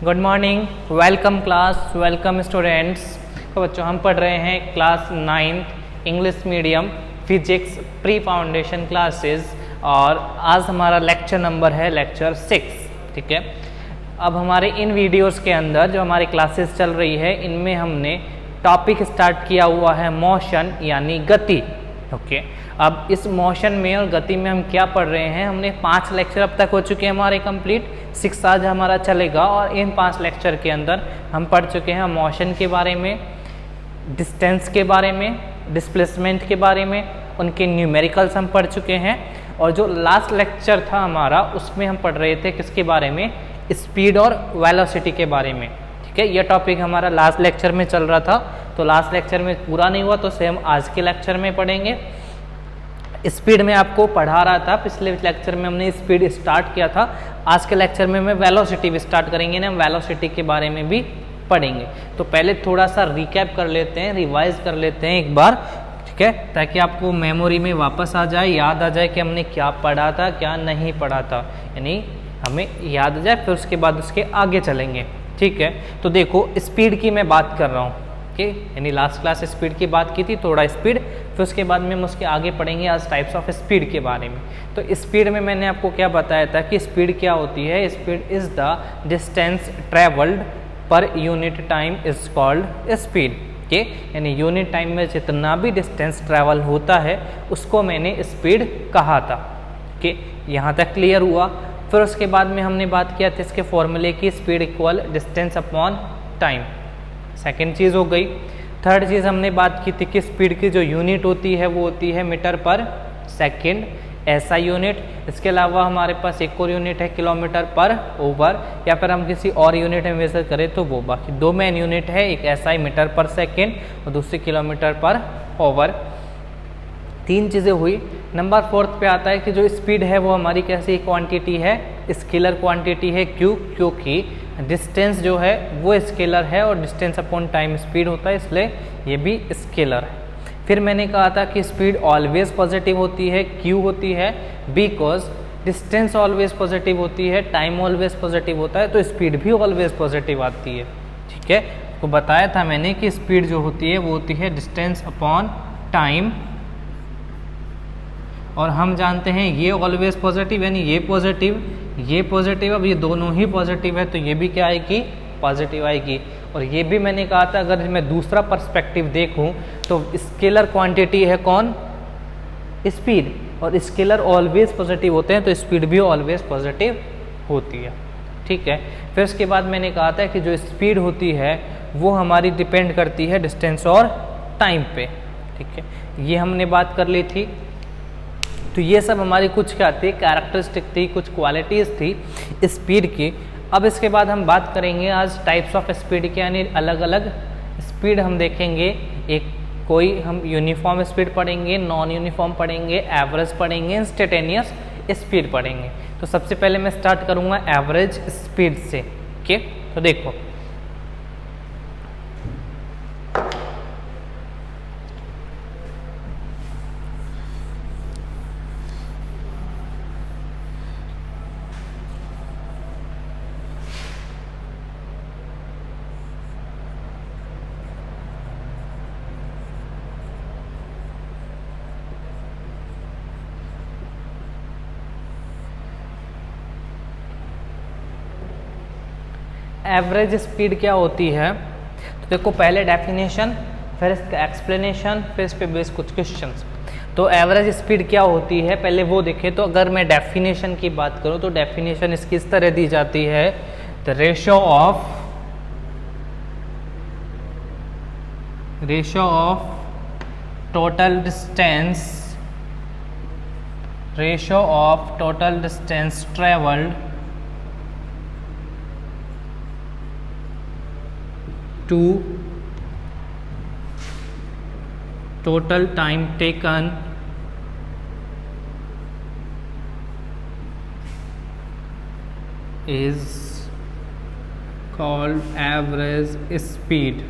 Good morning, welcome class, welcome students. तो बच्चों हम पढ़ रहे हैं class 9 English medium physics pre foundation classes और आज हमारा लेक्चर नंबर है लेक्चर 6। ठीक है, अब हमारे इन वीडियोस के अंदर जो हमारी क्लासेस चल रही है इनमें हमने टॉपिक स्टार्ट किया हुआ है मोशन यानी गति। ओके, अब इस मोशन में और गति में हम क्या पढ़ रहे हैं, हमने 5 लेक्चर अब तक हो चुके हैं हमारे कंप्लीट, 6 आज हमारा चलेगा और इन 5 लेक्चर के अंदर हम पढ़ चुके हैं मोशन के बारे में, डिस्टेंस के बारे में, डिस्प्लेसमेंट के बारे में, उनके न्यूमेरिकल्स हम पढ़ चुके हैं और जो लास्ट लेक्चर था हमारा उसमें हम पढ़ रहे थे किसके बारे में, स्पीड और वेलोसिटी के बारे में। ठीक है, यह टॉपिक हमारा लास्ट लेक्चर में चल रहा था, तो लास्ट लेक्चर में पूरा नहीं हुआ तो सेम आज के लेक्चर में पढ़ेंगे। स्पीड में आपको पढ़ा रहा था, पिछले लेक्चर में हमने स्पीड स्टार्ट किया था, आज के लेक्चर में मैं वेलोसिटी भी स्टार्ट करेंगे ना, वेलोसिटी के बारे में भी पढ़ेंगे। तो पहले थोड़ा सा रिकैप कर लेते हैं, रिवाइज कर लेते हैं एक बार, ठीक है, ताकि आपको मेमोरी में वापस आ जाए, याद आ जाए कि हमने क्या पढ़ा था क्या नहीं पढ़ा था, यानी हमें याद आ जाए, फिर उसके बाद उसके आगे चलेंगे। ठीक है, तो देखो स्पीड की मैं बात कर रहा हूँ, ओके, यानी लास्ट क्लास स्पीड की बात की थी, थोड़ा स्पीड, फिर उसके बाद में हम उसके आगे पढ़ेंगे आज टाइप्स ऑफ स्पीड के बारे में। तो स्पीड में मैंने आपको क्या बताया था कि स्पीड क्या होती है, speed is the distance travelled per unit time is called speed. के यानी यूनिट टाइम में जितना भी डिस्टेंस ट्रैवल होता है उसको मैंने स्पीड कहा था। कि यहाँ तक क्लियर हुआ। फिर उसके बाद में हमने बात किया था इसके फॉर्मूले की, speed equal distance upon time, second चीज़ हो गई। थर्ड चीज़ हमने बात की थी कि स्पीड की जो यूनिट होती है वो होती है मीटर पर सेकेंड, ऐसा यूनिट। इसके अलावा हमारे पास एक और यूनिट है किलोमीटर पर ओवर, या फिर हम किसी और यूनिट में मेजर करें तो वो। बाकी 2 मेन यूनिट है, एक एसआई मीटर पर सेकेंड और दूसरी किलोमीटर पर ओवर। 3 चीज़ें हुई। नंबर 4 पे आता है कि जो स्पीड है वो हमारी कैसी क्वांटिटी है, स्केलर क्वांटिटी है। क्यों? क्योंकि डिस्टेंस जो है वो स्केलर है और डिस्टेंस अपॉन टाइम स्पीड होता है, इसलिए ये भी स्केलर है। फिर मैंने कहा था कि स्पीड ऑलवेज पॉजिटिव होती है। क्यों होती है? बिकॉज डिस्टेंस ऑलवेज पॉजिटिव होती है, टाइम ऑलवेज पॉजिटिव होता है, तो स्पीड भी ऑलवेज पॉजिटिव आती है। ठीक है, तो बताया था मैंने कि स्पीड जो होती है वो होती है डिस्टेंस अपॉन टाइम, और हम जानते हैं ये ऑलवेज पॉजिटिव यानी ये पॉजिटिव, अब ये दोनों ही पॉजिटिव है तो ये भी क्या आएगी, पॉजिटिव आएगी। और ये भी मैंने कहा था अगर मैं दूसरा पर्सपेक्टिव देखूं तो स्केलर क्वांटिटी है कौन, स्पीड, और स्केलर ऑलवेज पॉजिटिव होते हैं तो स्पीड भी ऑलवेज पॉजिटिव होती है। ठीक है, फिर उसके बाद मैंने कहा था कि जो स्पीड होती है वो हमारी डिपेंड करती है डिस्टेंस और टाइम पे। ठीक है, ये हमने बात कर ली थी। तो ये सब हमारी कुछ क्या थी, कैरेक्टरिस्टिक थी, कुछ क्वालिटीज़ थी स्पीड की। अब इसके बाद हम बात करेंगे आज टाइप्स ऑफ स्पीड के, यानी अलग अलग स्पीड हम देखेंगे। एक कोई हम यूनिफॉर्म स्पीड पढ़ेंगे, नॉन यूनिफॉर्म पढ़ेंगे, एवरेज पढ़ेंगे, इंस्टेंटेनियस स्पीड पढ़ेंगे। तो सबसे पहले मैं स्टार्ट करूँगा एवरेज स्पीड से। ओके, तो देखो एवरेज स्पीड क्या होती है, तो देखो पहले डेफिनेशन, फिर इसका एक्सप्लेनेशन, फिर इस पे बेस कुछ क्वेश्चंस। तो एवरेज स्पीड क्या होती है पहले वो देखें। तो अगर मैं डेफिनेशन की बात करूं तो डेफिनेशन इसकी इस तरह दी जाती है, the ratio of total distance travelled to total time taken is called average speed।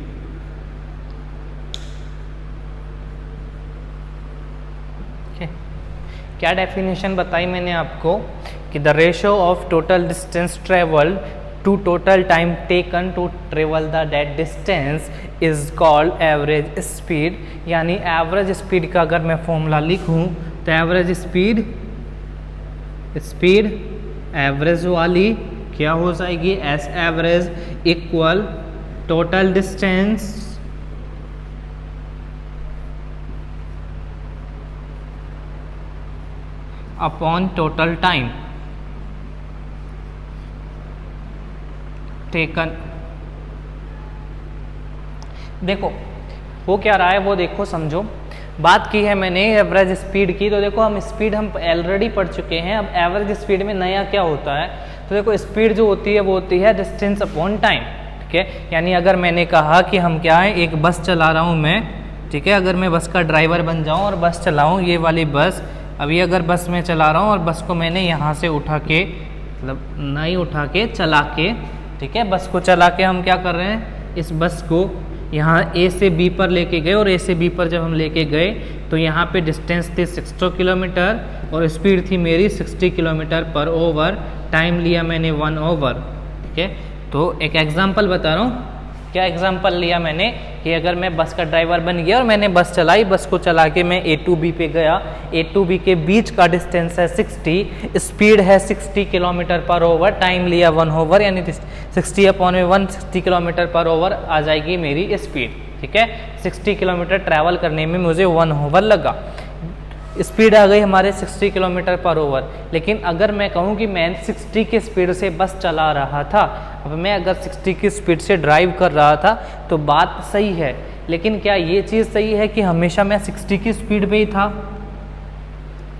क्या डेफिनेशन बताई मैंने आपको कि the ratio of total distance travelled to total time taken to travel the that distance is called average speed. यानी average speed का अगर मैं formula लिखूं तो एवरेज स्पीड एवरेज वाली क्या हो जाएगी, S average equal total distance upon total time taken. देखो वो क्या रहा है वो देखो समझो। बात की है मैंने एवरेज स्पीड की, तो देखो हम स्पीड हम ऑलरेडी पढ़ चुके हैं। अब एवरेज स्पीड में नया क्या होता है, तो देखो स्पीड जो होती है वो होती है डिस्टेंस अपॉन टाइम। ठीक है, यानी अगर मैंने कहा कि हम क्या है, एक बस चला रहा हूँ मैं, ठीक है, अगर मैं बस का ड्राइवर बन जाऊँ और बस चलाऊँ, ये वाली बस, अभी अगर बस में चला रहा हूँ और बस को मैंने यहाँ से उठा के, मतलब नहीं उठा के, चला के, ठीक है, बस को चला के हम क्या कर रहे हैं, इस बस को यहाँ ए से बी पर लेके गए, और ए से बी पर जब हम लेके गए तो यहाँ पे डिस्टेंस थी 600 किलोमीटर और स्पीड थी मेरी 60 किलोमीटर पर ओवर, टाइम लिया मैंने 1 ओवर। ठीक है, तो एक एग्जांपल बता रहा हूँ। क्या एग्जांपल लिया मैंने कि अगर मैं बस का ड्राइवर बन गया और मैंने बस चलाई, बस को चला के मैं ए टू बी पे गया, ए टू बी के बीच का डिस्टेंस है 60, स्पीड है 60 किलोमीटर पर ओवर, टाइम लिया 1 ओवर, यानी 60 अपॉन में 160 किलोमीटर पर ओवर आ जाएगी मेरी स्पीड। ठीक है, 60 किलोमीटर ट्रैवल करने में मुझे 1 ओवर लगा, स्पीड आ गई हमारे 60 किलोमीटर पर ओवर। लेकिन अगर मैं कहूँ कि मैं 60 की स्पीड से बस चला रहा था, अब मैं अगर 60 की स्पीड से ड्राइव कर रहा था तो बात सही है, लेकिन क्या ये चीज़ सही है कि हमेशा मैं 60 की स्पीड पे ही था?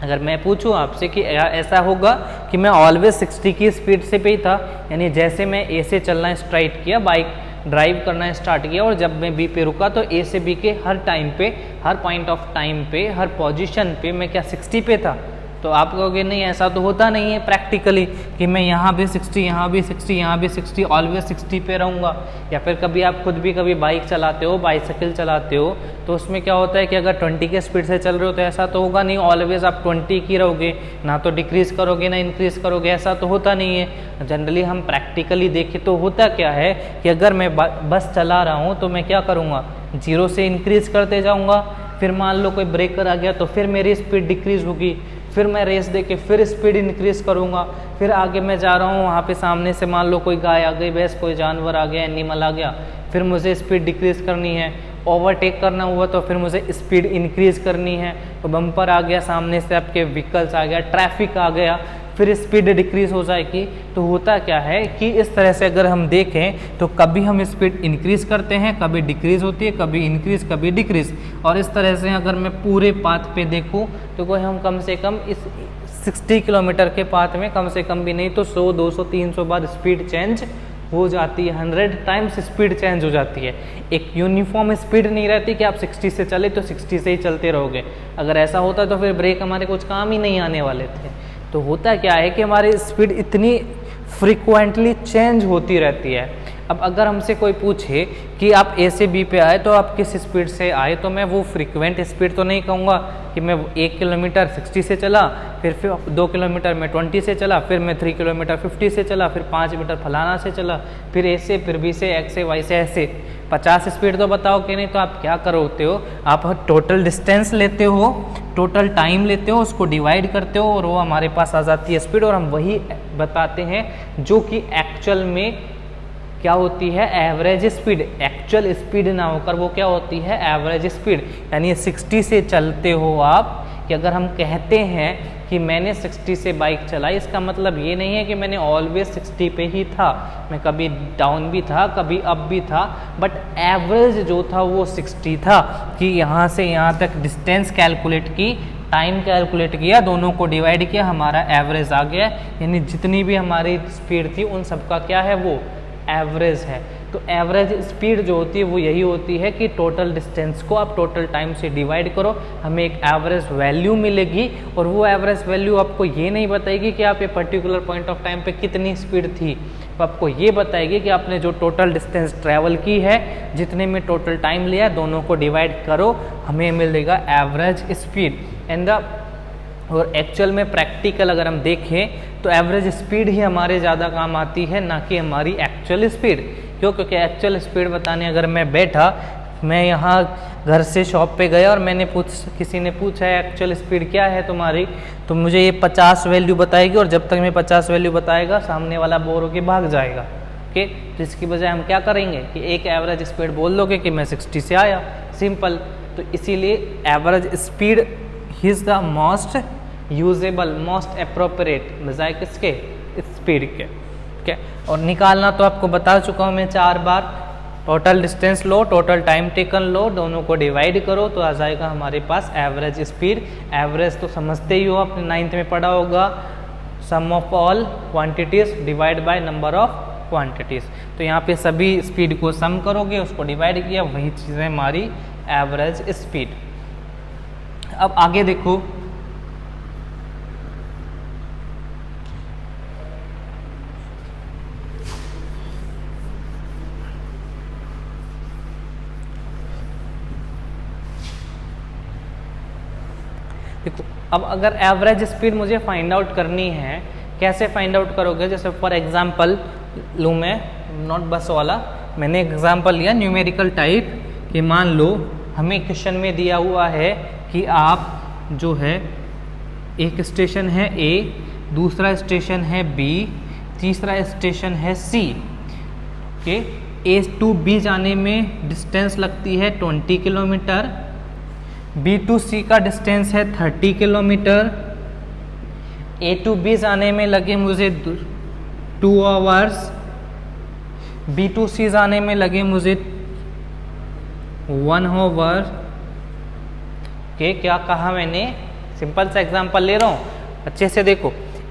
अगर मैं पूछूं आपसे कि ऐसा होगा कि मैं ऑलवेज 60 की स्पीड से पे ही था, यानी जैसे मैं ए से चलना स्टार्ट किया, बाइक ड्राइव करना स्टार्ट किया, और जब मैं बी पे रुका तो ए से बी के हर टाइम पे, हर पॉइंट ऑफ टाइम पे, हर पोजीशन पे मैं क्या 60 पे था? तो आप कहोगे नहीं, ऐसा तो होता नहीं है प्रैक्टिकली कि मैं यहाँ भी 60, यहाँ भी 60, यहाँ भी 60, ऑलवेज 60 पे रहूँगा। या फिर कभी आप खुद भी कभी बाइक चलाते हो, बाइसाइकिल चलाते हो, तो उसमें क्या होता है कि अगर 20 के स्पीड से चल रहे हो तो ऐसा तो होगा नहीं ऑलवेज आप 20 की रहोगे, ना तो डिक्रीज़ करोगे ना इंक्रीज़ करोगे, ऐसा तो होता नहीं है। जनरली हम प्रैक्टिकली देखें तो होता क्या है कि अगर मैं बस चला रहा हूँ तो मैं क्या करूँगा, 0 से इंक्रीज़ करते जाऊँगा, फिर मान लो कोई ब्रेकर आ गया तो फिर मेरी स्पीड डिक्रीज़ होगी, फिर मैं रेस दे के फिर स्पीड इंक्रीज़ करूँगा, फिर आगे मैं जा रहा हूँ, वहाँ पे सामने से मान लो कोई गाय आ गई, भैंस, कोई जानवर आ गया, एनिमल आ गया, फिर मुझे स्पीड डिक्रीज़ करनी है। ओवरटेक करना हुआ तो फिर मुझे स्पीड इंक्रीज़ करनी है। तो बम्पर आ गया, सामने से आपके व्हीकल्स आ गया, ट्रैफिक आ गया, फिर स्पीड डिक्रीज़ हो जाएगी। तो होता क्या है कि इस तरह से अगर हम देखें तो कभी हम स्पीड इंक्रीज़ करते हैं, कभी डिक्रीज़ होती है, कभी इंक्रीज़ कभी डिक्रीज़। और इस तरह से अगर मैं पूरे पाथ पे देखूं तो कोई हम कम से कम इस 60 किलोमीटर के पाथ में कम से कम भी नहीं तो 100, 200, 300 बार स्पीड चेंज हो जाती है, 100 टाइम्स स्पीड चेंज हो जाती है। एक यूनिफॉर्म स्पीड नहीं रहती कि आप 60 से चले तो 60 से ही चलते रहोगे। अगर ऐसा होता तो फिर ब्रेक हमारे कुछ काम ही नहीं आने वाले थे। तो होता क्या है कि हमारी स्पीड इतनी फ्रीक्वेंटली चेंज होती रहती है। अब अगर हमसे कोई पूछे कि आप ए से बी पे आए तो आप किस स्पीड से आए, तो मैं वो फ्रीक्वेंट स्पीड तो नहीं कहूँगा कि मैं 1 किलोमीटर 60 से चला, फिर 2 किलोमीटर मैं 20 से चला, फिर मैं 3 किलोमीटर 50 से चला, फिर 5 मीटर फलाना से चला, फिर ए से, फिर बी से, एक्स से, वाई से, ऐसे 50 स्पीड तो बताओ कि नहीं। तो आप क्या करते हो, आप टोटल डिस्टेंस लेते हो, टोटल टाइम लेते हो, उसको डिवाइड करते हो और वो हमारे पास आ जाती है स्पीड, और हम वही बताते हैं जो कि एक्चुअल में क्या होती है, एवरेज स्पीड। एक्चुअल स्पीड ना होकर वो क्या होती है, एवरेज स्पीड। यानी 60 से चलते हो आप, कि अगर हम कहते हैं कि मैंने 60 से बाइक चलाई, इसका मतलब ये नहीं है कि मैंने ऑलवेज 60 पे ही था, मैं कभी डाउन भी था, कभी अप भी था, बट एवरेज जो था वो 60 था। कि यहाँ से यहाँ तक डिस्टेंस कैलकुलेट की, टाइम कैलकुलेट किया, दोनों को डिवाइड किया, हमारा एवरेज आ गया। यानी जितनी भी हमारी स्पीड थी उन सबका क्या है, वो एवरेज है। तो एवरेज स्पीड जो होती है वो यही होती है कि टोटल डिस्टेंस को आप टोटल टाइम से डिवाइड करो, हमें एक एवरेज वैल्यू मिलेगी। और वो एवरेज वैल्यू आपको ये नहीं बताएगी कि आप ये पर्टिकुलर पॉइंट ऑफ टाइम पे कितनी स्पीड थी, तो आपको ये बताएगी कि आपने जो टोटल डिस्टेंस ट्रैवल की है, जितने में टोटल टाइम लिया, दोनों को डिवाइड करो, हमें मिलेगा एवरेज स्पीड। एंड द और एक्चुअल में प्रैक्टिकल अगर हम देखें तो एवरेज स्पीड ही हमारे ज़्यादा काम आती है, ना कि हमारी एक्चुअल स्पीड। क्यों? क्योंकि एक्चुअल स्पीड बताने अगर मैं बैठा, मैं यहाँ घर से शॉप पे गया और मैंने किसी ने पूछा है एक्चुअल स्पीड क्या है तुम्हारी, तो मुझे ये 50 वैल्यू बताएगी, और जब तक मैं 50 वैल्यू बताएगा सामने वाला बोर होके भाग जाएगा। ओके, तो इसकी बजाय हम क्या करेंगे कि एक एवरेज स्पीड बोल दोगे कि मैं 60 से आया, सिंपल। तो इसीलिए average speed is the most usable, most appropriate बजाय किसके? स्पीड के। ठीक है, और निकालना तो आपको बता चुका हूँ मैं 4 बार। टोटल डिस्टेंस लो, टोटल टाइम टेकन लो, दोनों को डिवाइड करो तो आ जाएगा हमारे पास एवरेज स्पीड। एवरेज तो समझते ही हो, अपने 9th में पढ़ा होगा, sum of all quantities divide by number of quantities. तो यहाँ पे सभी स्पीड को सम करोगे, उसको डिवाइड किया, वही चीज़ है हमारी एवरेज स्पीड। अब आगे देखो, देखो अब अगर एवरेज स्पीड मुझे फाइंड आउट करनी है, कैसे फाइंड आउट करोगे? जैसे फॉर एग्जांपल लूँ मैं, नोट बस वाला, मैंने एग्जांपल लिया न्यूमेरिकल टाइप कि मान लो हमें क्वेश्चन में दिया हुआ है कि आप जो है एक स्टेशन है ए, दूसरा स्टेशन है बी, तीसरा स्टेशन है सी के। ए टू बी जाने में डिस्टेंस लगती है 20 किलोमीटर, बी टू सी का डिस्टेंस है 30 किलोमीटर, ए टू बी जाने में लगे मुझे 2 आवर्स, बी टू सी जाने में लगे मुझे 1 आवर के। क्या कहा मैंने? सिंपल सा एग्जांपल ले रहा हूँ, अच्छे से देखो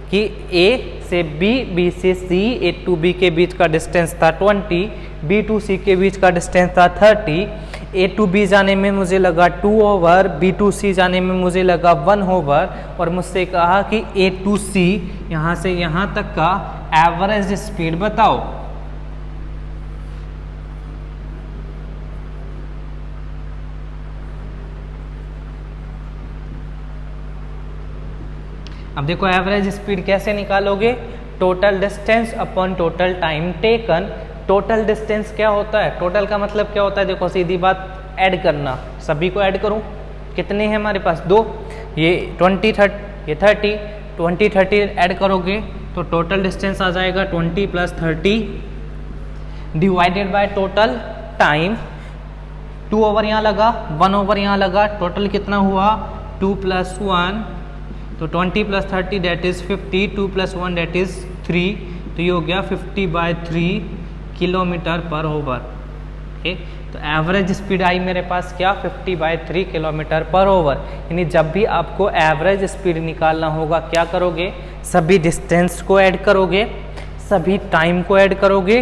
कि ए से बी, बी से सी, ए टू बी के बीच का डिस्टेंस था 20, बी टू सी के बीच का डिस्टेंस था 30। ए टू बी जाने में मुझे लगा 2 आवर, बी टू सी जाने में मुझे लगा 1 आवर, और मुझसे कहा कि ए टू सी यहाँ से यहाँ तक का एवरेज स्पीड बताओ। अब देखो एवरेज स्पीड कैसे निकालोगे? Total distance upon total time taken. Total distance क्या होता है? टोटल का मतलब क्या होता है? देखो सीधी बात, ऐड करना। सभी को ऐड करूं, कितने हैं हमारे पास? 2, ये 20 30, ये 30, 20 30 ऐड करोगे तो टोटल डिस्टेंस आ जाएगा 20 + 30 divided by total time. 2 hour यहाँ लगा, 1 आवर यहाँ लगा, टोटल कितना हुआ? 2 + 1, तो 20 + 30 दैट इज 50, 2 + 1 दैट इज 3, तो ये हो गया 50/3 किलोमीटर पर आवर। ओके, तो एवरेज स्पीड आई मेरे पास क्या? 50/3 किलोमीटर पर आवर। यानी जब भी आपको एवरेज स्पीड निकालना होगा क्या करोगे? सभी डिस्टेंस को ऐड करोगे, सभी टाइम को ऐड करोगे,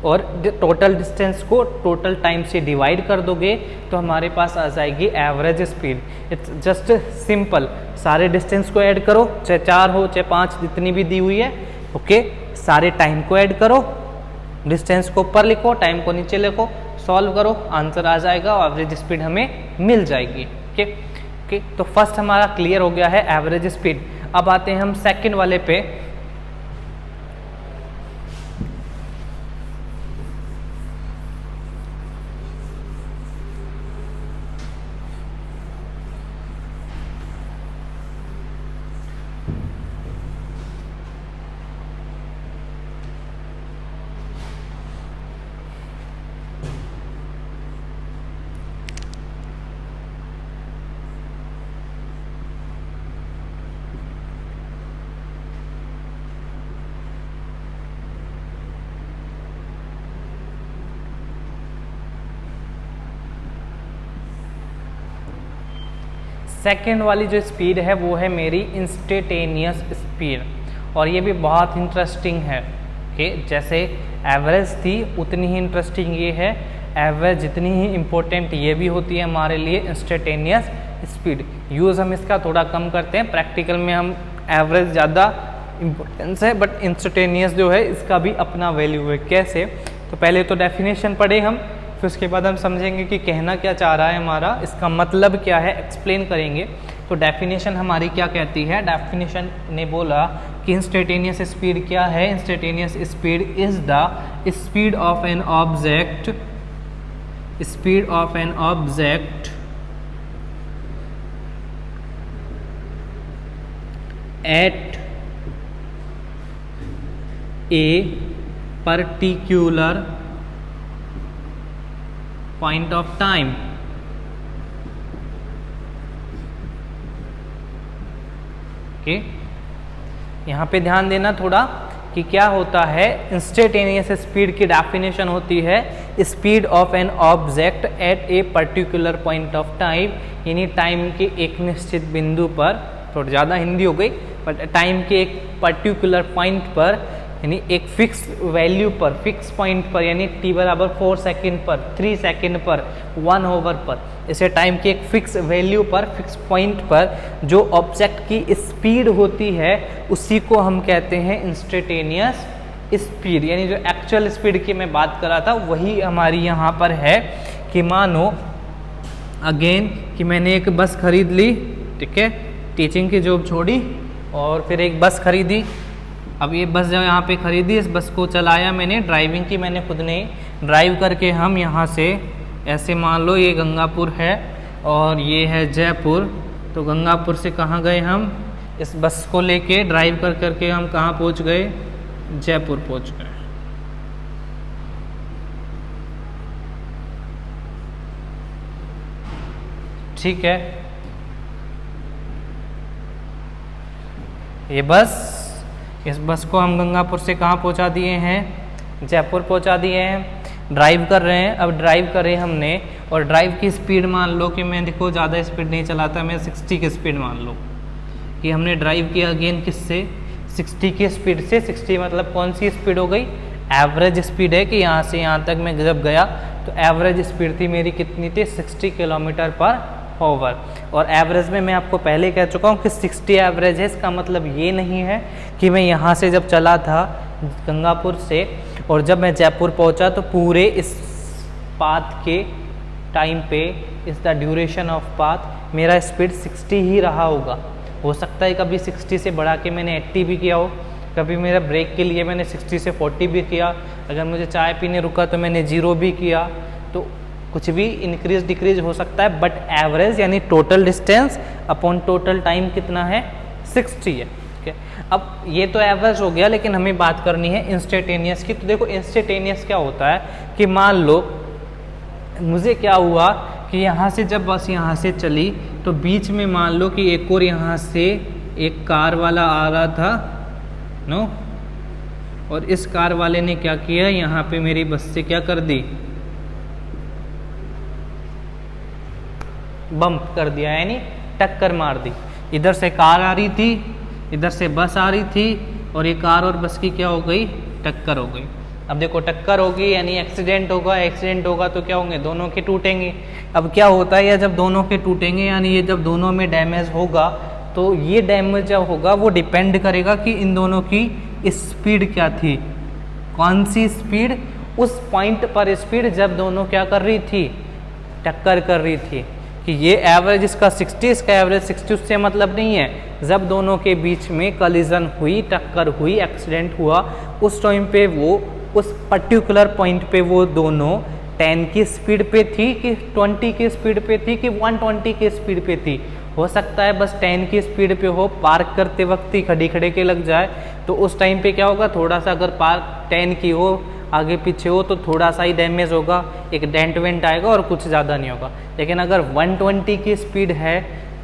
और टोटल डिस्टेंस को टोटल टाइम से डिवाइड कर दोगे तो हमारे पास आ जाएगी average speed. It's just simple. सारे डिस्टेंस को ऐड करो, चाहे 4 हो चाहे 5, जितनी भी दी हुई है। ओके, सारे टाइम को ऐड करो, डिस्टेंस को ऊपर लिखो, टाइम को नीचे लिखो, सॉल्व करो, आंसर आ जाएगा और एवरेज स्पीड हमें मिल जाएगी। ओके ओके, तो फर्स्ट हमारा क्लियर हो गया है एवरेज स्पीड। अब आते हैं हम सेकंड वाले पे। सेकेंड वाली जो स्पीड है वो है मेरी इंस्टेंटेनियस स्पीड, और ये भी बहुत इंटरेस्टिंग है। कि जैसे एवरेज थी उतनी ही इंटरेस्टिंग ये है, एवरेज जितनी ही इम्पोर्टेंट ये भी होती है हमारे लिए इंस्टेंटेनियस स्पीड। यूज़ हम इसका थोड़ा कम करते हैं, प्रैक्टिकल में हम एवरेज ज़्यादा इम्पोर्टेंस है, बट इंस्टेंटेनियस जो है इसका भी अपना वैल्यू है। कैसे? तो पहले तो डेफिनेशन पढ़े हम फिर उसके बाद हम समझेंगे कि कहना क्या चाह रहा है हमारा, इसका मतलब क्या है, एक्सप्लेन करेंगे। तो डेफिनेशन हमारी क्या कहती है, डेफिनेशन ने बोला कि इंस्टेंटेनियस स्पीड क्या है, instantaneous speed is the speed of an object, speed of an object at A particular point of time। Okay, यहाँ पे ध्यान देना थोड़ा कि क्या होता है। इंस्टेंटेनियस स्पीड की डेफिनेशन होती है speed of an object at a particular point of time, यानी टाइम के एक निश्चित बिंदु पर, थोड़ी ज़्यादा हिंदी हो गई, बट टाइम के एक पर्टिकुलर पॉइंट पर, यानी एक फिक्स वैल्यू पर, फिक्स पॉइंट पर, यानी t बराबर 4 सेकेंड पर, 3 सेकेंड पर, 1 ओवर पर, इसे टाइम के एक फिक्स वैल्यू पर, फिक्स पॉइंट पर जो ऑब्जेक्ट की स्पीड होती है उसी को हम कहते हैं इंस्टेंटेनियस स्पीड। यानी जो एक्चुअल स्पीड की मैं बात कर रहा था वही हमारी यहाँ पर है कि मानो अगेन कि मैंने एक बस खरीद ली, ठीक है, टीचिंग की जॉब छोड़ी और फिर एक बस खरीदी। अब ये बस जब यहाँ पे खरीदी, इस बस को चलाया मैंने, ड्राइविंग की मैंने खुद ने, ड्राइव करके हम यहाँ से ऐसे मान लो ये गंगापुर है और ये है जयपुर, तो गंगापुर से कहाँ गए हम, इस बस को लेके ड्राइव कर करके हम कहाँ पहुँच गए, जयपुर पहुँच गए। ठीक है, ये बस, इस बस को हम गंगापुर से कहाँ पहुँचा दिए हैं, जयपुर पहुँचा दिए हैं। ड्राइव कर रहे हैं, अब ड्राइव करे हमने और ड्राइव की स्पीड मान लो कि मैं देखो ज़्यादा स्पीड नहीं चलाता, मैं 60 की स्पीड मान लो कि हमने ड्राइव किया अगेन किससे, 60 की स्पीड से। 60 मतलब कौन सी स्पीड हो गई, एवरेज स्पीड है कि यहाँ से यहाँ तक मैं जब गया तो एवरेज स्पीड थी मेरी कितनी थी, 60 किलोमीटर पर ओवर। और एवरेज में मैं आपको पहले कह चुका हूँ कि 60 एवरेज है, इसका मतलब ये नहीं है कि मैं यहाँ से जब चला था गंगापुर से और जब मैं जयपुर पहुँचा तो पूरे इस पाथ के टाइम पे, इस द ड्यूरेशन ऑफ पाथ मेरा स्पीड 60 ही रहा होगा। हो सकता है कभी 60 से बढ़ा के मैंने 80 भी किया हो, कभी मेरा ब्रेक के लिए मैंने 60 से 40 भी किया, अगर मुझे चाय पीने रुका तो मैंने 0 भी किया, तो कुछ भी इंक्रीज डिक्रीज हो सकता है, बट एवरेज यानी total distance upon total time कितना है, 60 है। ठीक है, अब ये तो एवरेज हो गया, लेकिन हमें बात करनी है इंस्टेंटेनियस की। तो देखो इंस्टेंटेनियस क्या होता है कि मान लो मुझे क्या हुआ कि यहाँ से जब बस यहाँ से चली तो बीच में मान लो कि एक और यहाँ से एक कार वाला आ रहा था, नो, और इस कार वाले ने क्या किया, यहाँ पे मेरी बस से क्या कर दी, बम्प कर दिया, यानी टक्कर मार दी। इधर से कार आ रही थी, इधर से बस आ रही थी, और ये कार और बस की क्या हो गई, टक्कर हो गई। अब देखो टक्कर होगी यानी एक्सीडेंट होगा, एक्सीडेंट होगा तो क्या होंगे, दोनों के टूटेंगे। अब क्या होता है, या जब दोनों के टूटेंगे यानी ये जब दोनों में डैमेज होगा, तो ये डैमेज जब होगा वो डिपेंड करेगा कि इन दोनों की स्पीड क्या थी, कौन सी स्पीड, उस पॉइंट पर स्पीड जब दोनों क्या कर रही थी, टक्कर कर रही थी। कि ये एवरेज इसका 60, इसका एवरेज 60, उससे मतलब नहीं है। जब दोनों के बीच में कलिजन हुई, टक्कर हुई, एक्सीडेंट हुआ, उस टाइम पे वो उस पर्टिकुलर पॉइंट पे वो दोनों 10 की स्पीड पे थी कि 20 की स्पीड पे थी कि 120 की स्पीड पे थी। हो सकता है बस 10 की स्पीड पे हो, पार्क करते वक्त ही खड़ी खड़े के लग जाए, तो उस टाइम पे क्या होगा, थोड़ा सा अगर पार्क 10 की हो, आगे पीछे हो, तो थोड़ा सा ही डैमेज होगा, एक डेंट वेंट आएगा और कुछ ज़्यादा नहीं होगा। लेकिन अगर 120 की स्पीड है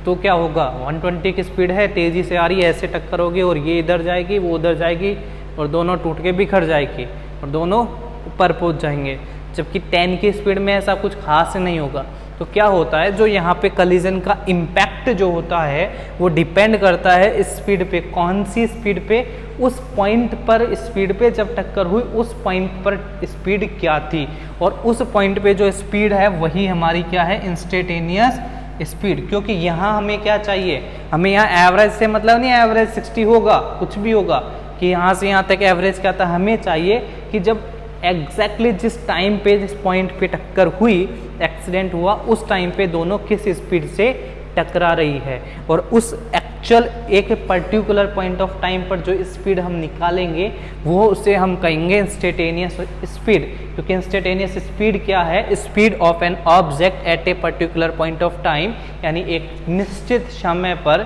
तो क्या होगा, 120 की स्पीड है, तेज़ी से आ रही है, ऐसे टक्कर होगी और ये इधर जाएगी, वो उधर जाएगी और दोनों टूट के बिखर जाएगी और दोनों ऊपर पहुंच जाएंगे। जबकि 10 की स्पीड में ऐसा कुछ खास नहीं होगा। तो क्या होता है, जो यहाँ पे कलिजन का इम्पैक्ट जो होता है वो डिपेंड करता है इस स्पीड पे, कौन सी स्पीड पे, उस पॉइंट पर स्पीड पे जब टक्कर हुई उस पॉइंट पर स्पीड क्या थी, और उस पॉइंट पे जो स्पीड है वही हमारी क्या है, इंस्टेंटेनियस स्पीड। क्योंकि यहाँ हमें क्या चाहिए, हमें यहाँ एवरेज से मतलब नहीं एवरेज 60 होगा, कुछ भी होगा कि यहाँ से यहाँ तक एवरेज क्या था, हमें चाहिए कि जब एग्जैक्टली जिस टाइम पे जिस पॉइंट पे टक्कर हुई, एक्सीडेंट हुआ, उस टाइम पे दोनों किस स्पीड से टकरा रही है, और उस एक्चुअल एक पर्टिकुलर पॉइंट ऑफ टाइम पर जो स्पीड हम निकालेंगे वो उसे हम कहेंगे इंस्टेंटेनियस स्पीड। क्योंकि इंस्टेंटेनियस स्पीड क्या है? Speed of an object at a particular point of time, यानी एक निश्चित समय पर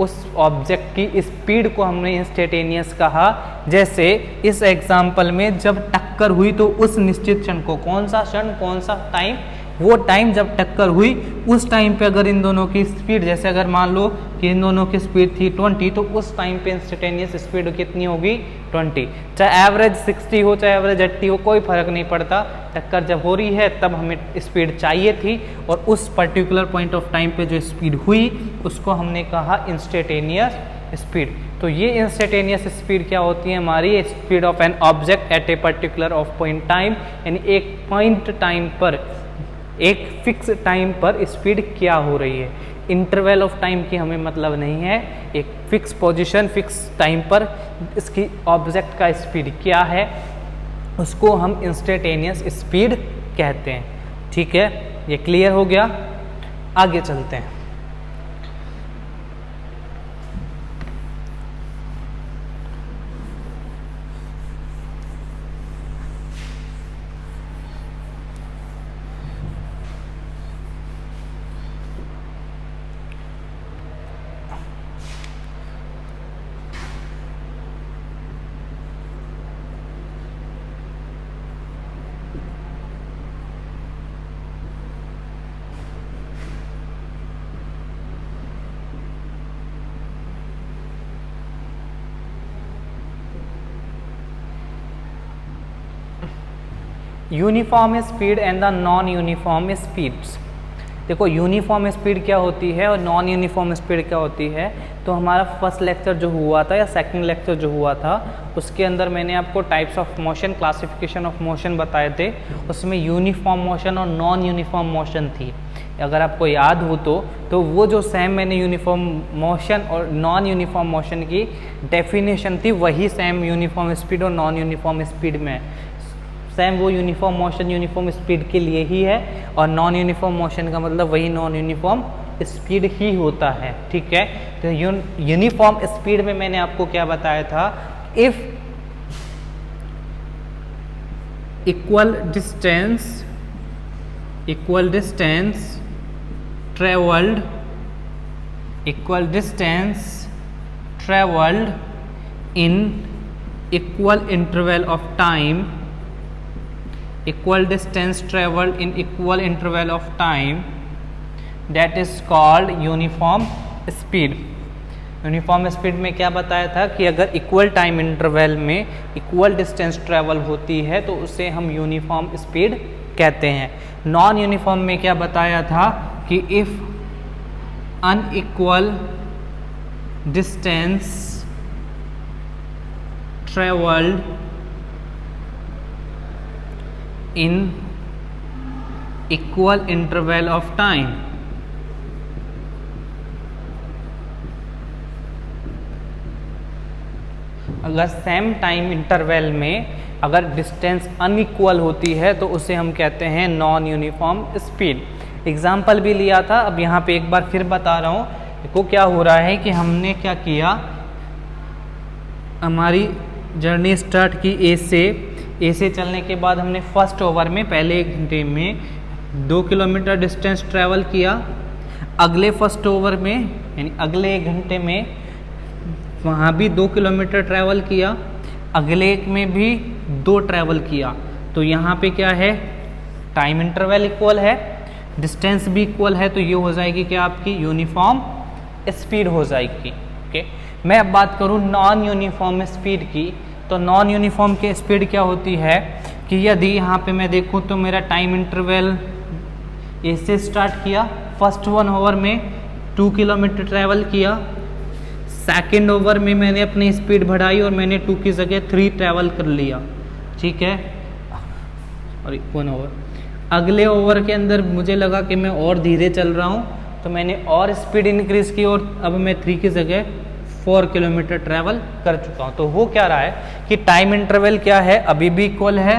उस ऑब्जेक्ट की स्पीड को हमने इंस्टेंटेनियस कहा। जैसे इस एग्जाम्पल में जब टक्कर हुई तो उस निश्चित क्षण को, कौन सा क्षण, कौन सा टाइम, वो टाइम जब टक्कर हुई उस टाइम पे अगर इन दोनों की स्पीड, जैसे अगर मान लो कि इन दोनों की स्पीड थी 20, तो उस टाइम पे इंस्टेंटेनियस स्पीड कितनी होगी? 20। चाहे एवरेज 60 हो चाहे एवरेज 80 हो, कोई फर्क नहीं पड़ता। टक्कर जब हो रही है तब हमें स्पीड चाहिए थी, और उस पर्टिकुलर पॉइंट ऑफ टाइम पे जो स्पीड हुई उसको हमने कहा इंस्टेंटेनियस स्पीड। तो ये इंस्टेंटेनियस स्पीड क्या होती है हमारी? Speed of an object at a particular of point time, यानी एक पॉइंट टाइम पर, एक फिक्स टाइम पर स्पीड क्या हो रही है। इंटरवल ऑफ टाइम की हमें मतलब नहीं है, एक फिक्स पोजीशन, फिक्स टाइम पर इसकी ऑब्जेक्ट का स्पीड क्या है, उसको हम इंस्टेंटेनियस स्पीड कहते हैं। ठीक है, ये क्लियर हो गया? आगे चलते हैं। Uniform speed and the non uniform speeds. देखो यूनिफॉर्म स्पीड क्या होती है और नॉन यूनिफॉर्म स्पीड क्या होती है। तो हमारा फर्स्ट लेक्चर जो हुआ था या सेकंड लेक्चर जो हुआ था उसके अंदर मैंने आपको types of motion, classification of motion बताए थे। उसमें यूनिफॉर्म मोशन और नॉन यूनिफॉर्म मोशन थी। अगर आपको याद हो तो वो जो सेम मैंने यूनिफॉर्म मोशन और नॉन यूनिफॉर्म मोशन की डेफिनेशन थी, वही सेम यूनिफॉर्म स्पीड और नॉन यूनिफॉर्म स्पीड में सेम वो यूनिफॉर्म मोशन यूनिफॉर्म स्पीड के लिए ही है, और नॉन यूनिफॉर्म मोशन का मतलब वही नॉन यूनिफॉर्म स्पीड ही होता है। ठीक है, तो यूनिफॉर्म स्पीड में मैंने आपको क्या बताया था? If equal distance travelled in equal interval of time, equal distance traveled in equal interval of time, that is called uniform speed। Uniform speed में क्या बताया था कि अगर इक्वल टाइम इंटरवल में इक्वल डिस्टेंस ट्रेवल होती है तो उसे हम यूनिफॉर्म स्पीड कहते हैं। नॉन यूनिफॉर्म में क्या बताया था कि if unequal distance travelled in equal interval of time, अगर सेम टाइम इंटरवल में अगर डिस्टेंस अनइक्वल होती है तो उसे हम कहते हैं नॉन यूनिफॉर्म स्पीड। एग्जाम्पल भी लिया था, अब यहाँ पे एक बार फिर बता रहा हूँ। देखो क्या हो रहा है कि हमने क्या किया, हमारी जर्नी स्टार्ट की ए से चलने के बाद हमने फर्स्ट ओवर में पहले 1 घंटे में 2 किलोमीटर डिस्टेंस ट्रैवल किया। अगले फर्स्ट ओवर में यानी अगले 1 घंटे में वहाँ भी 2 किलोमीटर ट्रैवल किया, अगले एक में भी 2 ट्रैवल किया। तो यहाँ पे क्या है, टाइम इंटरवल इक्वल है, डिस्टेंस भी इक्वल है, तो ये हो जाएगी क्या आपकी यूनिफॉर्म स्पीड हो जाएगी। ओके, मैं अब बात करूँ नॉन यूनिफॉर्म स्पीड की। तो नॉन यूनिफॉर्म की स्पीड क्या होती है कि यदि यहाँ पे मैं देखूँ तो मेरा टाइम इंटरवल ए से स्टार्ट किया, फर्स्ट 1 ओवर में 2 किलोमीटर ट्रैवल किया, सेकेंड ओवर में मैंने अपनी स्पीड बढ़ाई और मैंने 2 की जगह 3 ट्रैवल कर लिया। ठीक है, और 1 ओवर अगले ओवर के अंदर मुझे लगा कि मैं और धीरे चल रहा हूँ तो मैंने और स्पीड इंक्रीज की और अब मैं 3 की जगह 4 किलोमीटर ट्रैवल कर चुका हूँ। तो हो क्या रहा है कि टाइम इंटरवल क्या है, अभी भी इक्वल है,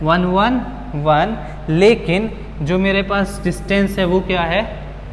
111, लेकिन जो मेरे पास डिस्टेंस है वो क्या है,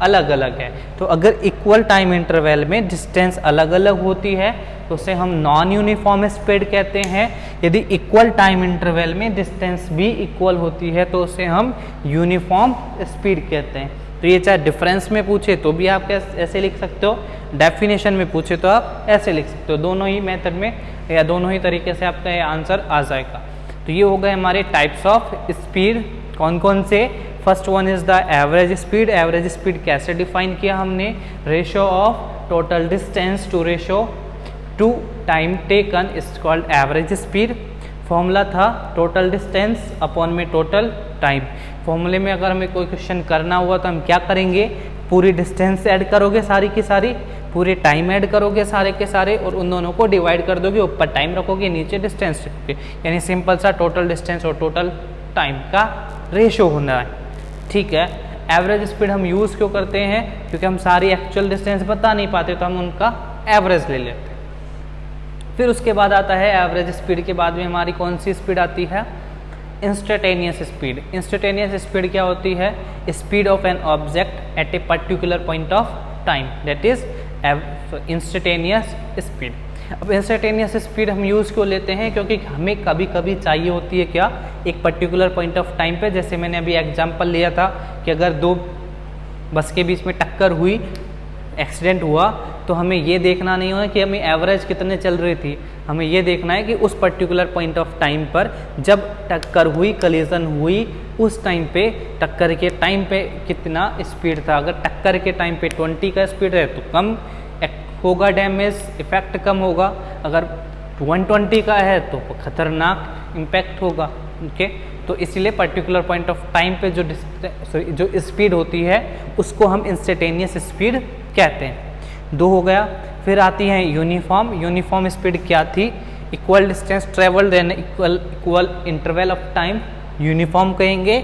अलग अलग है। तो अगर इक्वल टाइम इंटरवल में डिस्टेंस अलग अलग होती है तो उसे हम नॉन यूनिफॉर्म स्पीड कहते हैं। यदि इक्वल टाइम इंटरवल में डिस्टेंस भी इक्वल होती है तो उसे हम यूनिफॉर्म स्पीड कहते हैं। तो ये चाहे डिफरेंस में पूछे तो भी आप ऐसे लिख सकते हो, डेफिनेशन में पूछे तो आप ऐसे लिख सकते हो। दोनों ही मेथड में या दोनों ही तरीके से आपका ये आंसर आ जाएगा। तो ये हो गए हमारे टाइप्स ऑफ स्पीड, कौन कौन से। First one is the average speed. Average speed कैसे डिफाइन किया हमने, ratio of total distance to ratio to time taken is called average speed. Formula था टोटल डिस्टेंस अपॉन में टोटल टाइम। फॉर्मूले में अगर हमें कोई क्वेश्चन करना हुआ तो हम क्या करेंगे, पूरी डिस्टेंस ऐड करोगे सारी की सारी, पूरे टाइम ऐड करोगे सारे के सारे, और उन दोनों को डिवाइड कर दोगे, ऊपर टाइम रखोगे नीचे डिस्टेंस रखोगे, यानी सिंपल सा टोटल डिस्टेंस और टोटल टाइम का रेशियो होना है। ठीक है। एवरेज स्पीड हम यूज़ क्यों करते हैं, क्योंकि हम सारी एक्चुअल डिस्टेंस बता नहीं पाते तो हम उनका एवरेज ले लेते हैं। फिर उसके बाद आता है एवरेज स्पीड के बाद में हमारी कौन सी स्पीड आती है, इंस्टेंटेनियस स्पीड। इंस्टेंटेनियस स्पीड क्या होती है, speed of an object at a particular point of time, that is instantaneous speed. अब इंस्टेंटेनियस स्पीड हम यूज़ क्यों लेते हैं, क्योंकि हमें कभी कभी चाहिए होती है क्या, एक पर्टिकुलर पॉइंट ऑफ टाइम पे। जैसे मैंने अभी एग्जांपल लिया था कि अगर दो बस के बीच में टक्कर हुई, एक्सीडेंट हुआ, तो हमें ये देखना नहीं होगा कि हमें एवरेज कितने चल रही थी, हमें ये देखना है कि उस पर्टिकुलर पॉइंट ऑफ टाइम पर जब टक्कर हुई, कलीजन हुई, उस टाइम पे टक्कर के टाइम पे कितना स्पीड था। अगर टक्कर के टाइम पे 20 का स्पीड है तो कम होगा डैमेज, इफेक्ट कम होगा। अगर 120 का है तो खतरनाक इम्पैक्ट होगा। ओके, तो इसलिए पर्टिकुलर पॉइंट ऑफ टाइम पे जो स्पीड होती है उसको हम इंस्टेंटेनियस स्पीड कहते हैं। दो हो गया। फिर आती है यूनिफॉर्म। यूनिफॉर्म स्पीड क्या थी, equal distance travelled than equal interval of time, uniform कहेंगे।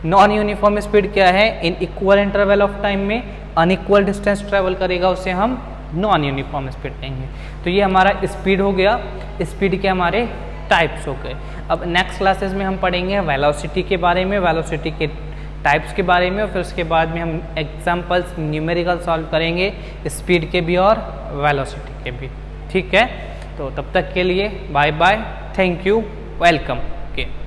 नॉन यूनिफॉर्म स्पीड क्या है, in equal interval of time में अनइक्वल डिस्टेंस ट्रेवल करेगा, उसे हम नॉन यूनिफॉर्म स्पीड कहेंगे। तो ये हमारा स्पीड हो गया। स्पीड के हमारे टाइप्स हो गए। अब नेक्स्ट क्लासेस में हम पढ़ेंगे वेलोसिटी के बारे में, वेलोसिटी के टाइप्स के बारे में, और फिर उसके बाद में हम एग्जांपल्स न्यूमेरिकल सॉल्व करेंगे स्पीड के भी और वेलोसिटी के भी। ठीक है, तो तब तक के लिए bye bye, thank you, welcome. Okay.